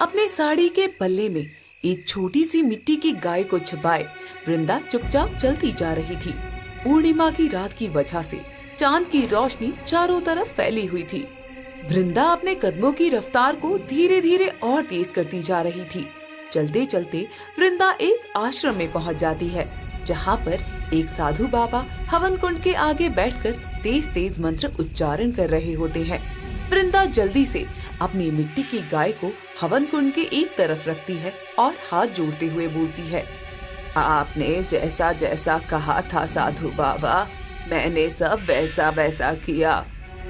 अपने साड़ी के पल्ले में एक छोटी सी मिट्टी की गाय को छिपाए वृंदा चुपचाप चलती जा रही थी। पूर्णिमा की रात की वजह से चांद की रोशनी चारों तरफ फैली हुई थी। वृंदा अपने कदमों की रफ्तार को धीरे धीरे और तेज करती जा रही थी। चलते चलते वृंदा एक आश्रम में पहुंच जाती है, जहां पर एक साधु बाबा हवन कुंड के आगे बैठकर तेज तेज मंत्र उच्चारण कर रहे होते हैं। वृंदा जल्दी से अपनी मिट्टी की गाय को हवन कुंड के एक तरफ रखती है और हाथ जोड़ते हुए बोलती है, आपने जैसा जैसा कहा था साधु बाबा, मैंने सब वैसा वैसा किया।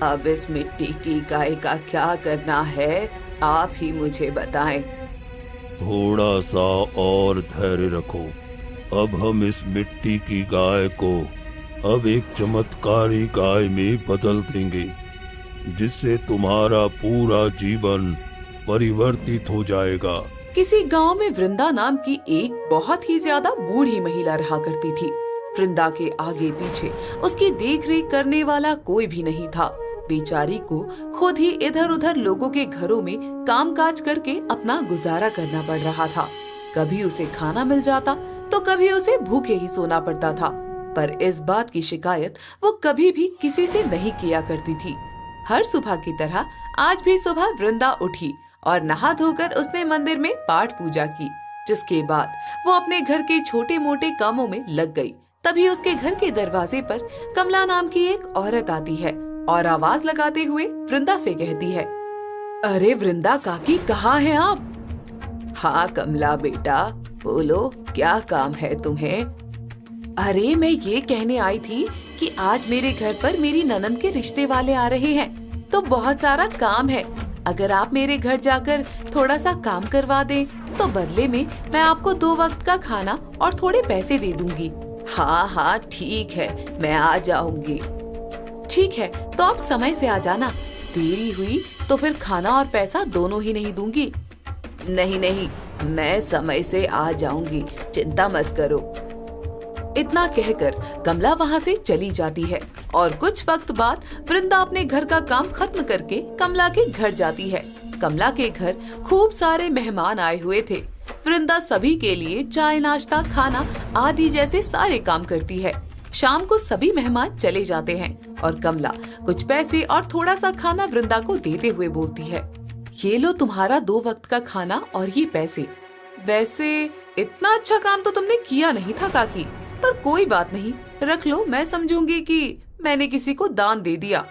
अब इस मिट्टी की गाय का क्या करना है, आप ही मुझे बताएं। थोड़ा सा और धैर्य रखो। अब हम इस मिट्टी की गाय को अब एक चमत्कारी गाय में बदल देंगे, जिससे तुम्हारा पूरा जीवन परिवर्तित हो जाएगा। किसी गांव में वृंदा नाम की एक बहुत ही ज्यादा बूढ़ी महिला रहा करती थी। वृंदा के आगे पीछे उसकी देख रेख करने वाला कोई भी नहीं था। बेचारी को खुद ही इधर उधर लोगों के घरों में कामकाज करके अपना गुजारा करना पड़ रहा था। कभी उसे खाना मिल जाता तो कभी उसे भूखे ही सोना पड़ता था, पर इस बात की शिकायत वो कभी भी किसी से नहीं किया करती थी। हर सुबह की तरह आज भी सुबह वृंदा उठी और नहा धोकर उसने मंदिर में पाठ पूजा की, जिसके बाद वो अपने घर के छोटे मोटे कामों में लग गई। तभी उसके घर के दरवाजे पर कमला नाम की एक औरत आती है और आवाज लगाते हुए वृंदा से कहती है, अरे वृंदा काकी, कहाँ हैं आप? हाँ कमला बेटा, बोलो क्या काम है तुम्हें? अरे मैं ये कहने आई थी कि आज मेरे घर पर मेरी ननद के रिश्ते वाले आ रहे हैं, तो बहुत सारा काम है। अगर आप मेरे घर जाकर थोड़ा सा काम करवा दें तो बदले में मैं आपको 2 वक्त का खाना और थोड़े पैसे दे दूंगी। हाँ हाँ ठीक है, मैं आ जाऊंगी। ठीक है, तो आप समय से आ जाना। देरी हुई तो फिर खाना और पैसा दोनों ही नहीं दूंगी। नहीं नहीं, मैं समय से आ जाऊंगी, चिंता मत करो। इतना कहकर कमला वहाँ से चली जाती है और कुछ वक्त बाद वृंदा अपने घर का काम खत्म करके कमला के घर जाती है। कमला के घर खूब सारे मेहमान आए हुए थे। वृंदा सभी के लिए चाय, नाश्ता, खाना आदि जैसे सारे काम करती है। शाम को सभी मेहमान चले जाते हैं और कमला कुछ पैसे और थोड़ा सा खाना वृंदा को देते हुए बोलती है, ये लो तुम्हारा 2 वक्त का खाना और ये पैसे। वैसे इतना अच्छा काम तो तुमने किया नहीं था काकी, पर कोई बात नहीं, रख लो, मैं समझूंगी कि मैंने किसी को दान दे दिया।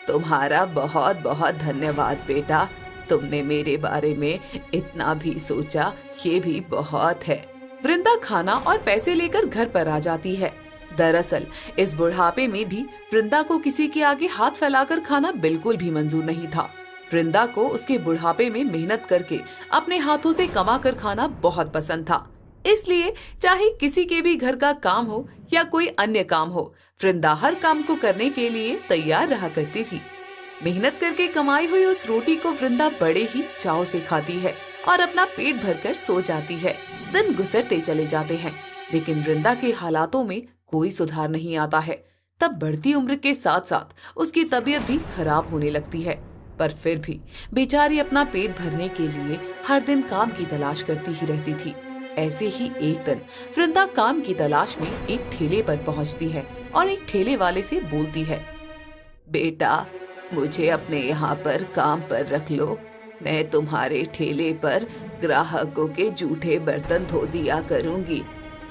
तुम्हारा बहुत बहुत धन्यवाद बेटा, तुमने मेरे बारे में इतना भी सोचा, ये भी बहुत है। वृंदा खाना और पैसे लेकर घर पर आ जाती है। दरअसल इस बुढ़ापे में भी वृंदा को किसी के आगे हाथ फैलाकर खाना बिल्कुल भी मंजूर नहीं था। वृंदा को उसके बुढ़ापे में मेहनत करके अपने हाथों से कमा कर खाना बहुत पसंद था। इसलिए चाहे किसी के भी घर का काम हो या कोई अन्य काम हो, वृंदा हर काम को करने के लिए तैयार रहा करती थी। मेहनत करके कमाई हुई उस रोटी को वृंदा बड़े ही चाव से खाती है और अपना पेट भरकर सो जाती है। दिन गुजरते चले जाते हैं, लेकिन वृंदा के हालातों में कोई सुधार नहीं आता है। तब बढ़ती उम्र के साथ साथ उसकी तबीयत भी खराब होने लगती है, पर फिर भी बेचारी अपना पेट भरने के लिए हर दिन काम की तलाश करती ही रहती थी। ऐसे ही एक दिन वृंदा काम की तलाश में एक ठेले पर पहुंचती है और एक ठेले वाले से बोलती है, बेटा मुझे अपने यहाँ पर काम पर रख लो, मैं तुम्हारे ठेले पर ग्राहकों के जूठे बर्तन धो दिया करूँगी।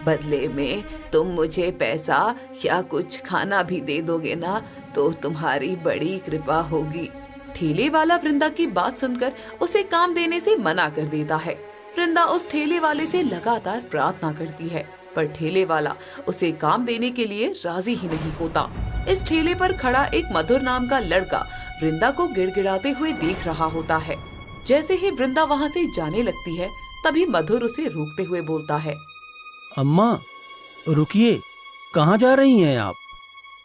बदले में तुम मुझे पैसा या कुछ खाना भी दे दोगे ना, तो तुम्हारी बड़ी कृपा होगी। ठेले वाला वृंदा की बात सुनकर उसे काम देने से मना कर देता है। वृंदा उस ठेले वाले से लगातार प्रार्थना करती है, पर ठेले वाला उसे काम देने के लिए राजी ही नहीं होता। इस ठेले पर खड़ा एक मधुर नाम का लड़का वृंदा को गिड़गिड़ाते हुए देख रहा होता है। जैसे ही वृंदा वहाँ से जाने लगती है, तभी मधुर उसे रोकते हुए बोलता है, अम्मा रुकिए, कहाँ जा रही हैं आप?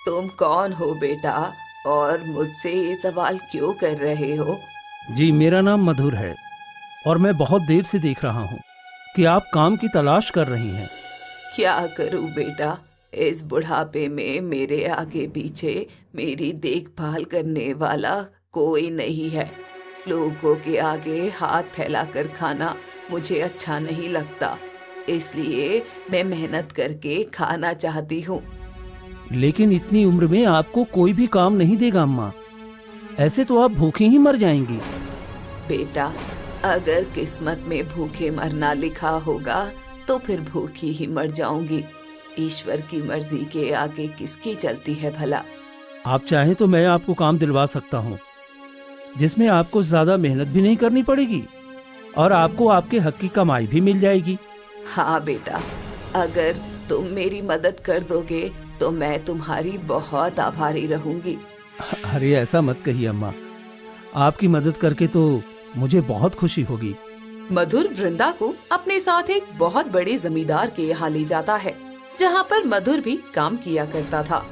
तुम कौन हो बेटा, और मुझसे ये सवाल क्यों कर रहे हो? जी मेरा नाम मधुर है और मैं बहुत देर से देख रहा हूँ कि आप काम की तलाश कर रही हैं। क्या करूं बेटा, इस बुढ़ापे में मेरे आगे पीछे मेरी देखभाल करने वाला कोई नहीं है। लोगों के आगे हाथ फैलाकर खाना मुझे अच्छा नहीं लगता, इसलिए मैं मेहनत करके खाना चाहती हूँ। लेकिन इतनी उम्र में आपको कोई भी काम नहीं देगा अम्मा। ऐसे तो आप भूखे ही मर जाएंगी। बेटा, अगर किस्मत में भूखे मरना लिखा होगा तो फिर भूखी ही मर जाऊंगी। ईश्वर की मर्जी के आगे किसकी चलती है भला। आप चाहें तो मैं आपको काम दिलवा सकता हूँ, जिसमें आपको ज्यादा मेहनत भी नहीं करनी पड़ेगी और आपको आपके हक की कमाई भी मिल जाएगी। हाँ बेटा, अगर तुम मेरी मदद कर दोगे तो मैं तुम्हारी बहुत आभारी रहूंगी। अरे ऐसा मत कहिए अम्मा, आपकी मदद करके तो मुझे बहुत खुशी होगी। मधुर वृंदा को अपने साथ एक बहुत बड़े जमींदार के यहाँ ले जाता है, जहाँ पर मधुर भी काम किया करता था।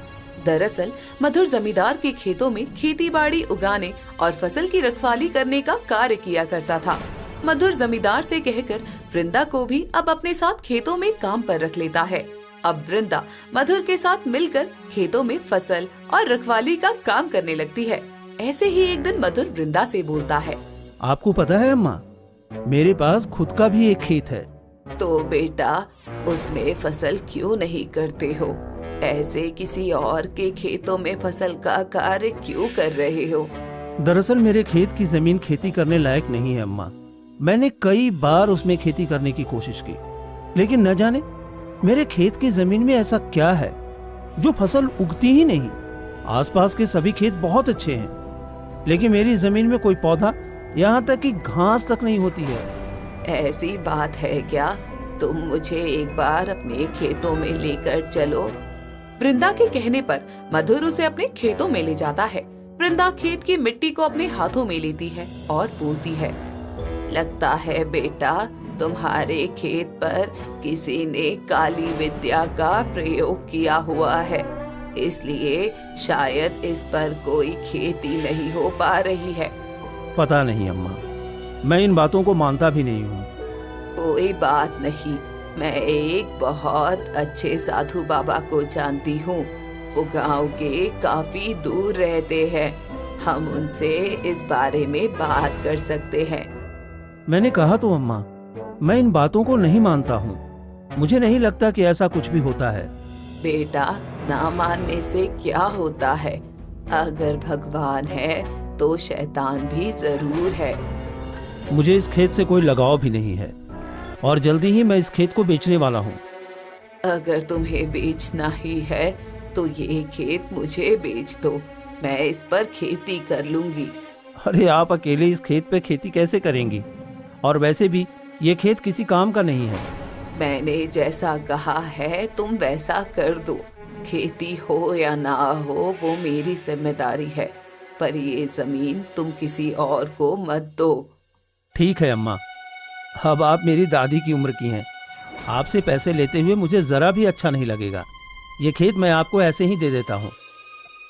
दरअसल मधुर जमींदार के खेतों में खेती बाड़ी उगाने और फसल की रखवाली करने का कार्य किया करता था। मधुर जमींदार से कहकर वृंदा को भी अब अपने साथ खेतों में काम पर रख लेता है। अब वृंदा मधुर के साथ मिलकर खेतों में फसल और रखवाली का काम करने लगती है। ऐसे ही एक दिन मधुर वृंदा से बोलता है, आपको पता है अम्मा, मेरे पास खुद का भी एक खेत है। तो बेटा, उसमें फसल क्यों नहीं करते हो? ऐसे किसी और के खेतों में फसल का कार्य क्यों कर रहे हो? दरअसल मेरे खेत की जमीन खेती करने लायक नहीं है अम्मा। मैंने कई बार उसमें खेती करने की कोशिश की, लेकिन न जाने मेरे खेत की जमीन में ऐसा क्या है जो फसल उगती ही नहीं। आसपास के सभी खेत बहुत अच्छे हैं, लेकिन मेरी जमीन में कोई पौधा, यहाँ तक कि घास तक नहीं होती है। ऐसी बात है क्या? तुम मुझे एक बार अपने खेतों में लेकर चलो। वृंदा के कहने पर मधुर उसे अपने खेतों में ले जाता है। वृंदा खेत की मिट्टी को अपने हाथों में लेती है और बोलती है, लगता है बेटा, तुम्हारे खेत पर किसी ने काली विद्या का प्रयोग किया हुआ है, इसलिए शायद इस पर कोई खेती नहीं हो पा रही है। पता नहीं अम्मा, मैं इन बातों को मानता भी नहीं हूँ। कोई बात नहीं, मैं एक बहुत अच्छे साधु बाबा को जानती हूँ। वो गांव के काफी दूर रहते हैं, हम उनसे इस बारे में बात कर सकते हैं। मैंने कहा तो अम्मा, मैं इन बातों को नहीं मानता हूँ। मुझे नहीं लगता कि ऐसा कुछ भी होता है। बेटा, ना मानने से क्या होता है? अगर भगवान है तो शैतान भी जरूर है। मुझे इस खेत से कोई लगाव भी नहीं है और जल्दी ही मैं इस खेत को बेचने वाला हूँ। अगर तुम्हें बेचना ही है तो ये खेत मुझे बेच दो, मैं इस पर खेती कर लूंगी। अरे आप अकेले इस खेत पे खेती कैसे करेंगी? और वैसे भी ये खेत किसी काम का नहीं है। मैंने जैसा कहा है तुम वैसा कर दो। खेती हो या ना हो वो मेरी जिम्मेदारी है, पर ये जमीन तुम किसी और को मत दो। ठीक है अम्मा, अब आप मेरी दादी की उम्र की हैं। आपसे पैसे लेते हुए मुझे जरा भी अच्छा नहीं लगेगा। ये खेत मैं आपको ऐसे ही दे देता हूँ।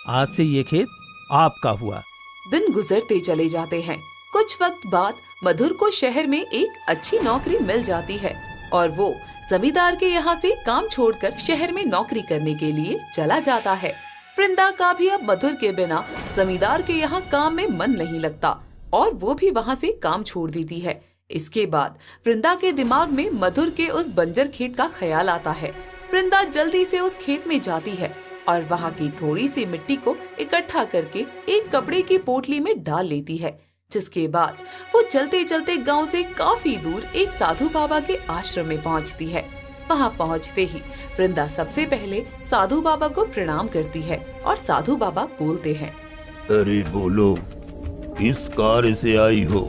आज से ये खेत आपका हुआ। दिन गुजरते चले जाते हैं। कुछ वक्त बाद मधुर को शहर में एक अच्छी नौकरी मिल जाती है और वो जमींदार के यहाँ से काम छोड़कर शहर में नौकरी करने के लिए चला जाता है। वृंदा का भी अब मधुर के बिना जमींदार के यहाँ काम में मन नहीं लगता और वो भी वहाँ से काम छोड़ देती है। इसके बाद वृंदा के दिमाग में मधुर के उस बंजर खेत का ख्याल आता है। वृंदा जल्दी से उस खेत में जाती है और वहाँ की थोड़ी सी मिट्टी को इकट्ठा करके एक कपड़े की पोटली में डाल लेती है, जिसके बाद वो चलते चलते गांव से काफी दूर एक साधु बाबा के आश्रम में पहुंचती है। वहां पहुंचते ही वृंदा सबसे पहले साधु बाबा को प्रणाम करती है और साधु बाबा बोलते हैं, अरे बोलो, किस कार्य से आई हो?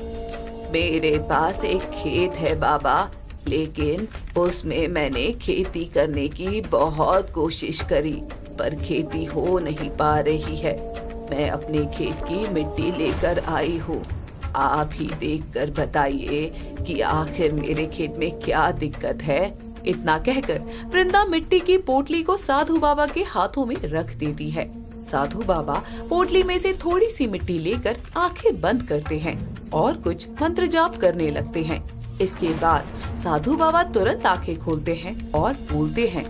मेरे पास एक खेत है बाबा, लेकिन उसमें मैंने खेती करने की बहुत कोशिश करी, पर खेती हो नहीं पा रही है। मैं अपने खेत की मिट्टी लेकर आई हूँ, आप ही देखकर बताइए कि आखिर मेरे खेत में क्या दिक्कत है। इतना कहकर वृंदा मिट्टी की पोटली को साधु बाबा के हाथों में रख देती है। साधु बाबा पोटली में से थोड़ी सी मिट्टी लेकर आंखें बंद करते हैं और कुछ मंत्र जाप करने लगते हैं। इसके बाद साधु बाबा तुरंत आंखें खोलते हैं और बोलते हैं,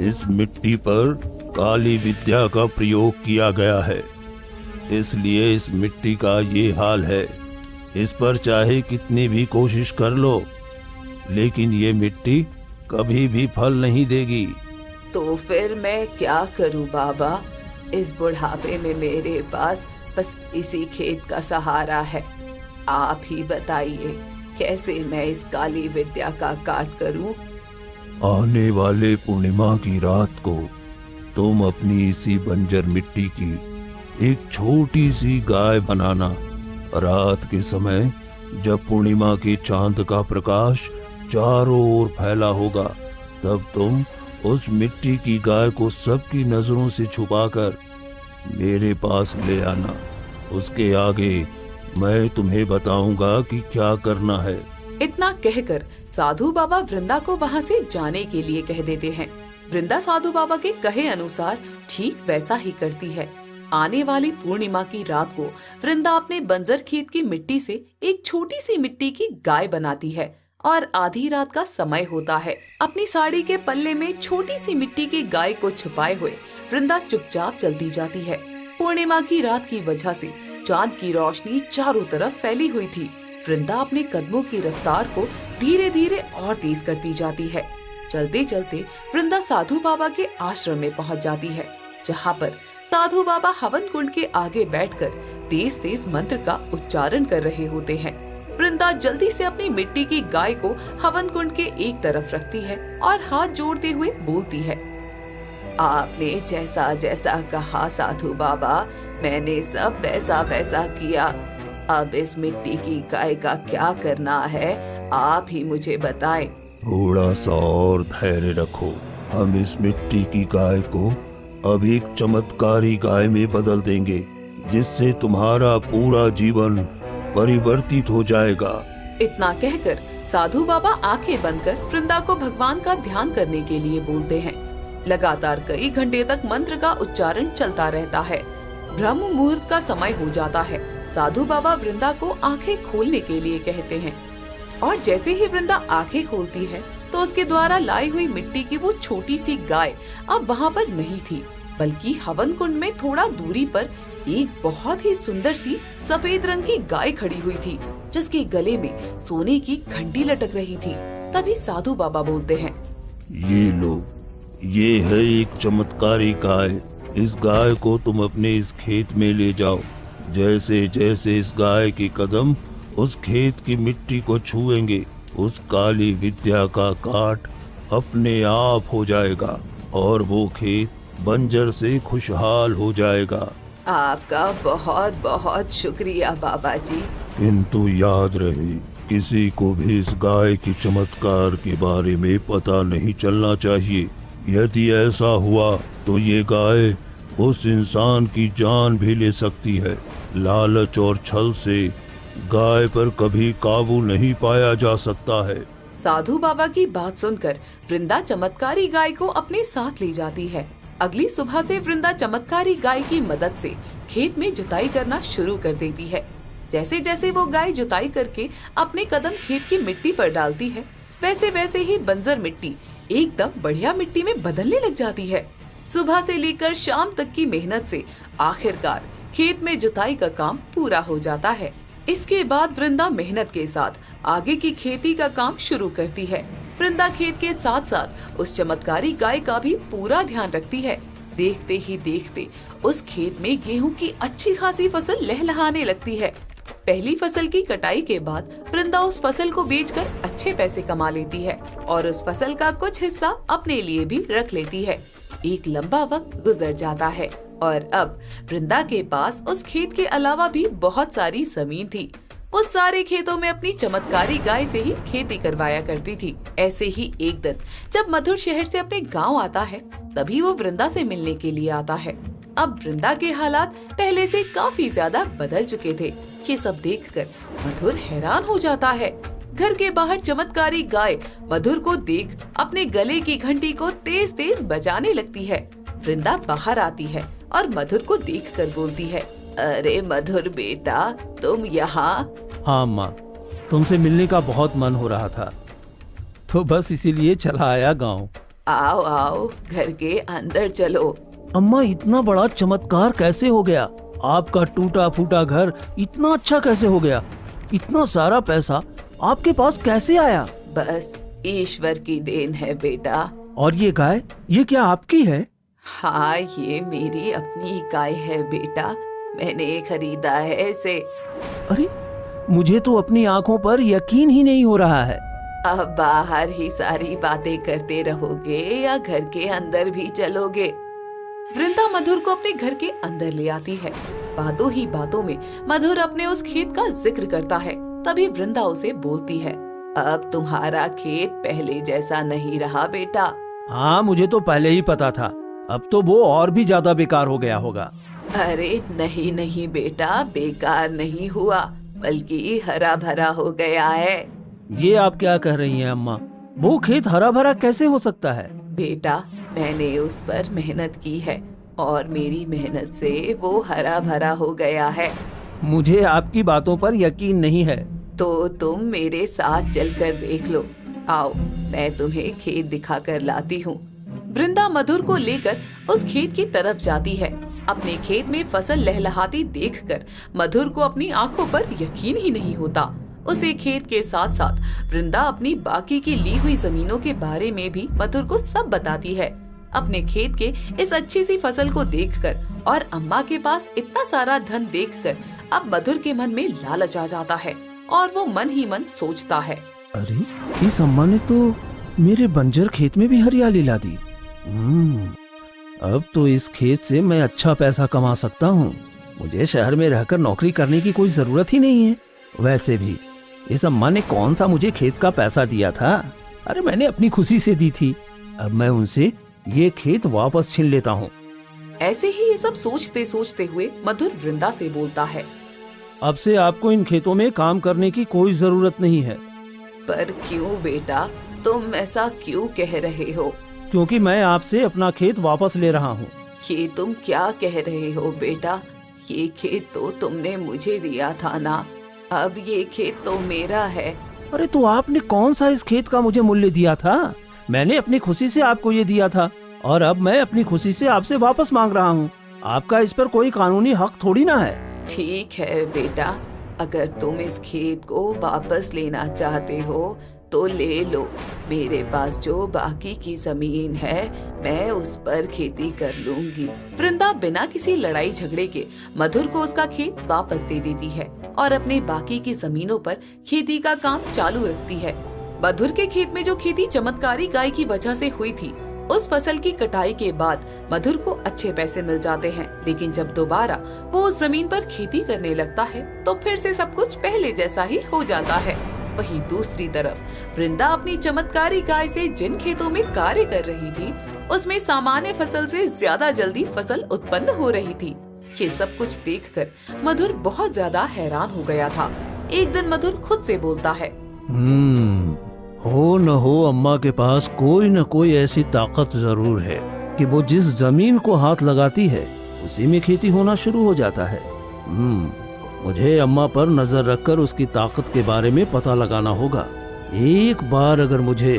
इस मिट्टी पर काली विद्या का प्रयोग किया गया है, इसलिए इस मिट्टी का ये हाल है। इस पर चाहे कितनी भी कोशिश कर लो, लेकिन ये मिट्टी कभी भी फल नहीं देगी। तो फिर मैं क्या करूं बाबा? इस बुढ़ापे में मेरे पास बस इसी खेत का सहारा है। आप ही बताइए कैसे मैं इस काली विद्या का काट करूं? आने वाले पूर्णिमा की रात को तुम अपनी इसी बंजर मिट्टी की एक छोटी सी गाय बनाना। रात के समय जब पूर्णिमा के चांद का प्रकाश चारों ओर फैला होगा, तब तुम उस मिट्टी की गाय को सबकी नजरों से छुपाकर मेरे पास ले आना। उसके आगे मैं तुम्हें बताऊंगा कि क्या करना है। इतना कहकर साधु बाबा वृंदा को वहाँ से जाने के लिए कह देते हैं। वृंदा साधु बाबा के कहे अनुसार ठीक वैसा ही करती है। आने वाली पूर्णिमा की रात को वृंदा अपने बंजर खेत की मिट्टी से एक छोटी सी मिट्टी की गाय बनाती है और आधी रात का समय होता है। अपनी साड़ी के पल्ले में छोटी सी मिट्टी की गाय को छुपाए हुए वृंदा चुपचाप चलती जाती है। पूर्णिमा की रात की वजह से चांद की रोशनी चारों तरफ फैली हुई थी। वृंदा अपने कदमों की रफ्तार को धीरे धीरे और तेज करती जाती है। चलते चलते वृंदा साधु बाबा के आश्रम में पहुंच जाती है, जहां पर साधु बाबा हवन कुंड के आगे बैठकर तेज तेज मंत्र का उच्चारण कर रहे होते हैं। वृंदा जल्दी से अपनी मिट्टी की गाय को हवन कुंड के एक तरफ रखती है और हाथ जोड़ते हुए बोलती है, आपने जैसा जैसा कहा साधु बाबा, मैंने सब वैसा वैसा किया। अब इस मिट्टी की गाय का क्या करना है, आप ही मुझे बताएं। थोड़ा सा और धैर्य रखो। हम इस मिट्टी की गाय को अब एक चमत्कारी गाय में बदल देंगे, जिससे तुम्हारा पूरा जीवन परिवर्तित हो जाएगा। इतना कहकर साधु बाबा आंखें बंद कर वृंदा को भगवान का ध्यान करने के लिए बोलते हैं। लगातार कई घंटे तक मंत्र का उच्चारण चलता रहता है। ब्रह्म मुहूर्त का समय हो जाता है। साधु बाबा वृंदा को आंखें खोलने के लिए कहते हैं और जैसे ही वृंदा आंखें खोलती है तो उसके द्वारा लाई हुई मिट्टी की वो छोटी सी गाय अब वहाँ पर नहीं थी, बल्कि हवन कुंड में थोड़ा दूरी पर एक बहुत ही सुंदर सी सफेद रंग की गाय खड़ी हुई थी, जिसके गले में सोने की घंटी लटक रही थी। तभी साधु बाबा बोलते हैं, ये लो, ये है एक चमत्कारी गाय। इस गाय को तुम अपने इस खेत में ले जाओ। जैसे जैसे इस गाय के कदम उस खेत की मिट्टी को छुएंगे, उस काली विद्या का काट अपने आप हो जाएगा और वो खेत बंजर से खुशहाल हो जाएगा। आपका बहुत बहुत शुक्रिया बाबा जी। किंतु याद रहे, किसी को भी इस गाय की चमत्कार के बारे में पता नहीं चलना चाहिए। यदि ऐसा हुआ तो ये गाय उस इंसान की जान भी ले सकती है। लालच और छल से गाय पर कभी काबू नहीं पाया जा सकता है। साधु बाबा की बात सुनकर वृंदा चमत्कारी गाय को अपने साथ ले जाती है। अगली सुबह से वृंदा चमत्कारी गाय की मदद से खेत में जुताई करना शुरू कर देती है। जैसे जैसे वो गाय जुताई करके अपने कदम खेत की मिट्टी पर डालती है, वैसे वैसे ही बंजर मिट्टी एकदम बढ़िया मिट्टी में बदलने लग जाती है। सुबह से लेकर शाम तक की मेहनत से आखिरकार खेत में जुताई का काम पूरा हो जाता है। इसके बाद वृंदा मेहनत के साथ आगे की खेती का काम शुरू करती है। वृंदा खेत के साथ साथ उस चमत्कारी गाय का भी पूरा ध्यान रखती है। देखते ही देखते उस खेत में गेहूं की अच्छी खासी फसल लहलहाने लगती है। पहली फसल की कटाई के बाद वृंदा उस फसल को बेचकर अच्छे पैसे कमा लेती है और उस फसल का कुछ हिस्सा अपने लिए भी रख लेती है। एक लंबा वक्त गुजर जाता है और अब वृंदा के पास उस खेत के अलावा भी बहुत सारी जमीन थी। वो सारे खेतों में अपनी चमत्कारी गाय से ही खेती करवाया करती थी। ऐसे ही एक दिन जब मधुर शहर से अपने गांव आता है, तभी वो वृंदा से मिलने के लिए आता है। अब वृंदा के हालात पहले से काफी ज्यादा बदल चुके थे। ये सब देखकर मधुर हैरान हो जाता है। घर के बाहर चमत्कारी गाय मधुर को देख अपने गले की घंटी को तेज तेज बजाने लगती है। वृंदा बाहर आती है और मधुर को देखकर बोलती है, अरे मधुर बेटा, तुम यहाँ? हाँ माँ, तुमसे मिलने का बहुत मन हो रहा था, तो बस इसीलिए चला आया गांव। आओ आओ, घर के अंदर चलो। अम्मा, इतना बड़ा चमत्कार कैसे हो गया? आपका टूटा फूटा घर इतना अच्छा कैसे हो गया? इतना सारा पैसा आपके पास कैसे आया? बस ईश्वर की देन है बेटा। और ये गाय, ये क्या आपकी है? हाँ, ये मेरी अपनी गाय है बेटा, मैंने खरीदा है इसे। अरे, मुझे तो अपनी आंखों पर यकीन ही नहीं हो रहा है। अब बाहर ही सारी बातें करते रहोगे या घर के अंदर भी चलोगे? वृंदा मधुर को अपने घर के अंदर ले आती है। बातों ही बातों में मधुर अपने उस खेत का जिक्र करता है। तभी वृंदा उसे बोलती है, अब तुम्हारा खेत पहले जैसा नहीं रहा बेटा। हाँ, मुझे तो पहले ही पता था। अब तो वो और भी ज्यादा बेकार हो गया होगा। अरे नहीं नहीं बेटा, बेकार नहीं हुआ, बल्कि हरा भरा हो गया है। ये आप क्या कह रही हैं अम्मा? वो खेत हरा भरा कैसे हो सकता है? बेटा, मैंने उस पर मेहनत की है और मेरी मेहनत से वो हरा भरा हो गया है। मुझे आपकी बातों पर यकीन नहीं है। तो तुम मेरे साथ चलकर देख लो। आओ, मैं तुम्हें खेत दिखाकर लाती हूँ। वृंदा मधुर को लेकर उस खेत की तरफ जाती है। अपने खेत में फसल लहलहाती देखकर मधुर को अपनी आंखों पर यकीन ही नहीं होता। उसे खेत के साथ साथ वृंदा अपनी बाकी की ली हुई जमीनों के बारे में भी मधुर को सब बताती है। अपने खेत के इस अच्छी सी फसल को देखकर और अम्मा के पास इतना सारा धन देखकर अब मधुर के मन में लालच आ जाता है और वो मन ही मन सोचता है, अरे, इस अम्मा ने तो मेरे बंजर खेत में भी हरियाली ला दी। अब तो इस खेत से मैं अच्छा पैसा कमा सकता हूँ। मुझे शहर में रहकर नौकरी करने की कोई जरूरत ही नहीं है। वैसे भी इस अम्मा ने कौन सा मुझे खेत का पैसा दिया था? अरे, मैंने अपनी खुशी से दी थी। अब मैं उनसे ये खेत वापस छीन लेता हूँ। ऐसे ही ये सब सोचते सोचते हुए मधुर वृंदा से बोलता है, अब से आपको इन खेतों में काम करने की कोई जरूरत नहीं है। पर क्यों बेटा, तुम ऐसा क्यों कह रहे हो? क्योंकि मैं आपसे अपना खेत वापस ले रहा हूँ। ये तुम क्या कह रहे हो बेटा? ये खेत तो तुमने मुझे दिया था ना, अब ये खेत तो मेरा है। अरे, तो आपने कौन सा इस खेत का मुझे मूल्य दिया था? मैंने अपनी खुशी से आपको ये दिया था और अब मैं अपनी खुशी से आपसे वापस मांग रहा हूँ। आपका इस पर कोई कानूनी हक थोड़ी ना है। ठीक है बेटा, अगर तुम इस खेत को वापस लेना चाहते हो तो ले लो। मेरे पास जो बाकी की जमीन है मैं उस पर खेती कर लूंगी। वृंदा बिना किसी लड़ाई झगड़े के मधुर को उसका खेत वापस दे देती है और अपने बाकी की जमीनों पर खेती का काम चालू रखती है। मधुर के खेत में जो खेती चमत्कारी गाय की वजह से हुई थी, उस फसल की कटाई के बाद मधुर को अच्छे पैसे मिल जाते हैं। लेकिन जब दोबारा वो उस जमीन पर खेती करने लगता है तो फिर से सब कुछ पहले जैसा ही हो जाता है। वहीं दूसरी तरफ वृंदा अपनी चमत्कारी गाय से जिन खेतों में कार्य कर रही थी, उसमें सामान्य फसल से ज्यादा जल्दी फसल उत्पन्न हो रही थी। ये सब कुछ देखकर मधुर बहुत ज्यादा हैरान हो गया था। एक दिन मधुर खुद से बोलता है, हो न हो अम्मा के पास कोई न कोई ऐसी ताकत जरूर है कि वो जिस जमीन को हाथ लगाती है उसी में खेती होना शुरू हो जाता है। मुझे अम्मा पर नजर रखकर उसकी ताकत के बारे में पता लगाना होगा। एक बार अगर मुझे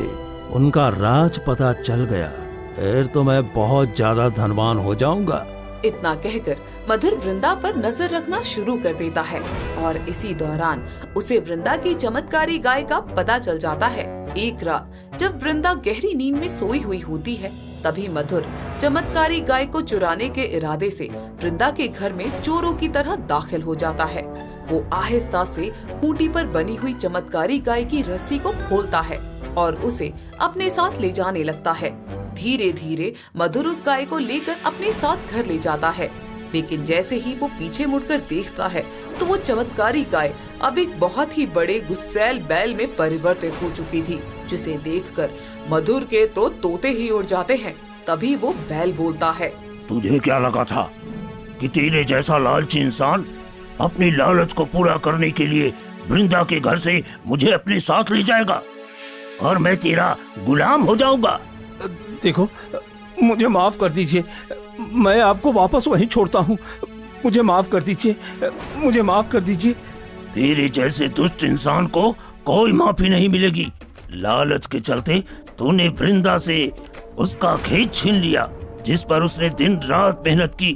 उनका राज पता चल गया फिर तो मैं बहुत ज्यादा धनवान हो जाऊंगा। इतना कहकर मधुर वृंदा पर नजर रखना शुरू कर देता है और इसी दौरान उसे वृंदा की चमत्कारी गाय का पता चल जाता है। एक रात जब वृंदा गहरी नींद में सोई हुई होती है, तभी मधुर चमत्कारी गाय को चुराने के इरादे से वृंदा के घर में चोरों की तरह दाखिल हो जाता है। वो आहिस्ता से खूंटी पर बनी हुई चमत्कारी गाय की रस्सी को खोलता है और उसे अपने साथ ले जाने लगता है। धीरे धीरे मधुर उस गाय को लेकर अपने साथ घर ले जाता है, लेकिन जैसे ही वो पीछे मुड़कर देखता है तो वो चमत्कारी गाय अब एक बहुत ही बड़े गुस्सैल बैल में परिवर्तित हो चुकी थी, जिसे देखकर मधुर के तो तोते ही उड़ जाते हैं। तभी वो बैल बोलता है, तुझे क्या लगा था कि तेरे जैसा लालची इंसान अपनी लालच को पूरा करने के लिए वृंदा के घर से मुझे अपने साथ ले जाएगा और मैं तेरा गुलाम हो जाऊंगा? देखो, मुझे माफ कर दीजिए, मैं आपको वापस वहीं छोड़ता हूँ। मुझे माफ कर दीजिए, मुझे माफ कर दीजिए। तेरे जैसे दुष्ट इंसान को कोई माफी नहीं मिलेगी। लालच के चलते तूने वृंदा से उसका खेत छीन लिया जिस पर उसने दिन रात मेहनत की।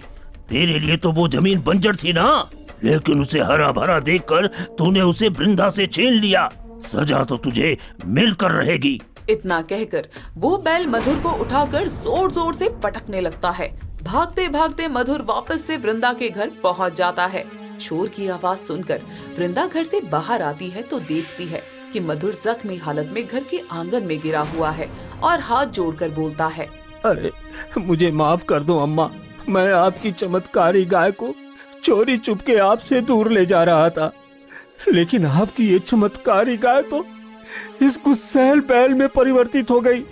तेरे लिए तो वो जमीन बंजर थी ना, लेकिन उसे हरा भरा देखकर तूने उसे वृंदा से छीन लिया। सजा तो तुझे मिलकर रहेगी। इतना कहकर वो बैल मधुर को उठाकर जोर जोर से पटकने लगता है। भागते भागते मधुर वापस से वृंदा के घर पहुंच जाता है। शोर की आवाज सुनकर वृंदा घर से बाहर आती है तो देखती है कि मधुर जख्मी हालत में घर के आंगन में गिरा हुआ है और हाथ जोड़कर बोलता है, अरे मुझे माफ कर दो अम्मा, मैं आपकी चमत्कारी गाय को चोरी चुपके आपसे दूर ले जा रहा था, लेकिन आपकी ये चमत्कारी गाय तो इस गुस्सैल बैल में परिवर्तित हो गई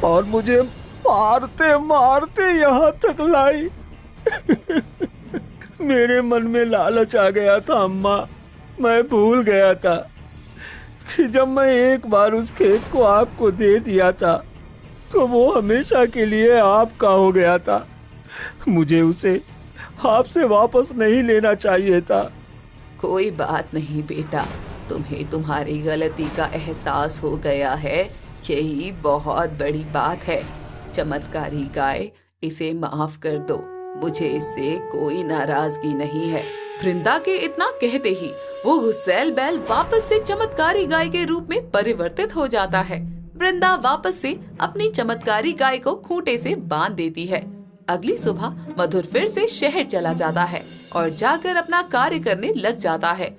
और मुझे मारते मारते यहाँ तक लाई। मेरे मन में लालच आ गया था अम्मा, मैं भूल गया था कि जब मैं एक बार उस खेत को आपको दे दिया था तो वो हमेशा के लिए आपका हो गया था। मुझे उसे आपसे वापस नहीं लेना चाहिए था। कोई बात नहीं बेटा, तुम्हें तुम्हारी गलती का एहसास हो गया है, यही बहुत बड़ी बात है। चमत्कारी गाय, इसे माफ कर दो, मुझे इससे कोई नाराजगी नहीं है। वृंदा के इतना कहते ही वो गुस्सैल बैल वापस से चमत्कारी गाय के रूप में परिवर्तित हो जाता है। वृंदा वापस से अपनी चमत्कारी गाय को खूंटे से बांध देती है। अगली सुबह मधुर फिर से शहर चला जाता है और जाकर अपना कार्य करने लग जाता है।